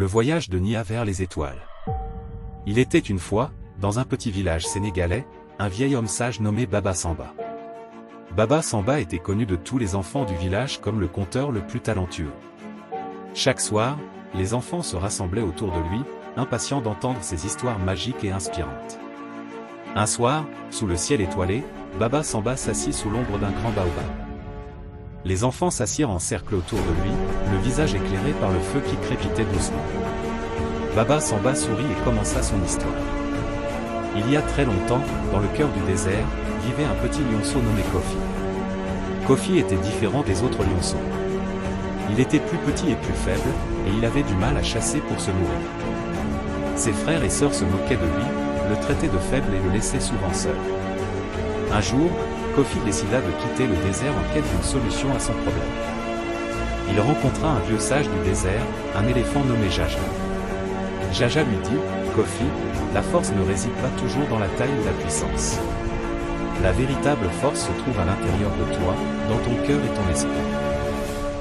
Le voyage de Nia vers les étoiles. Il était une fois, dans un petit village sénégalais, un vieil homme sage nommé Baba Samba. Baba Samba était connu de tous les enfants du village comme le conteur le plus talentueux. Chaque soir, les enfants se rassemblaient autour de lui, impatients d'entendre ses histoires magiques et inspirantes. Un soir, sous le ciel étoilé, Baba Samba s'assit sous l'ombre d'un grand baobab. Les enfants s'assirent en cercle autour de lui, le visage éclairé par le feu qui crépitait doucement. Baba Samba sourit et commença son histoire. Il y a très longtemps, dans le cœur du désert, vivait un petit lionceau nommé Kofi. Kofi était différent des autres lionceaux. Il était plus petit et plus faible, et il avait du mal à chasser pour se nourrir. Ses frères et sœurs se moquaient de lui, le traitaient de faible et le laissaient souvent seul. Un jour, Kofi décida de quitter le désert en quête d'une solution à son problème. Il rencontra un vieux sage du désert, un éléphant nommé Jaja. Jaja lui dit, « Kofi, la force ne réside pas toujours dans la taille ou la puissance. La véritable force se trouve à l'intérieur de toi, dans ton cœur et ton esprit. »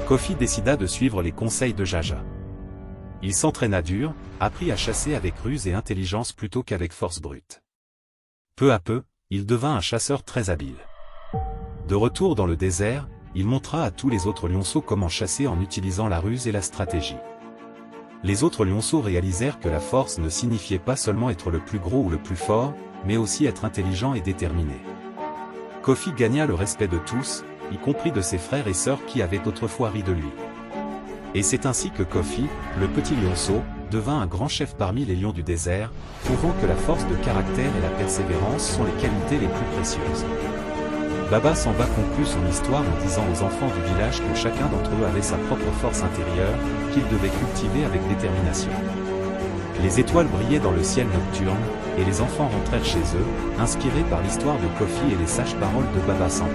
Kofi décida de suivre les conseils de Jaja. Il s'entraîna dur, apprit à chasser avec ruse et intelligence plutôt qu'avec force brute. Peu à peu, il devint un chasseur très habile. De retour dans le désert, il montra à tous les autres lionceaux comment chasser en utilisant la ruse et la stratégie. Les autres lionceaux réalisèrent que la force ne signifiait pas seulement être le plus gros ou le plus fort, mais aussi être intelligent et déterminé. Kofi gagna le respect de tous, y compris de ses frères et sœurs qui avaient autrefois ri de lui. Et c'est ainsi que Kofi, le petit lionceau, devint un grand chef parmi les lions du désert, prouvant que la force de caractère et la persévérance sont les qualités les plus précieuses. Baba Samba conclut son histoire en disant aux enfants du village que chacun d'entre eux avait sa propre force intérieure, qu'ils devaient cultiver avec détermination. Les étoiles brillaient dans le ciel nocturne, et les enfants rentrèrent chez eux, inspirés par l'histoire de Kofi et les sages paroles de Baba Samba.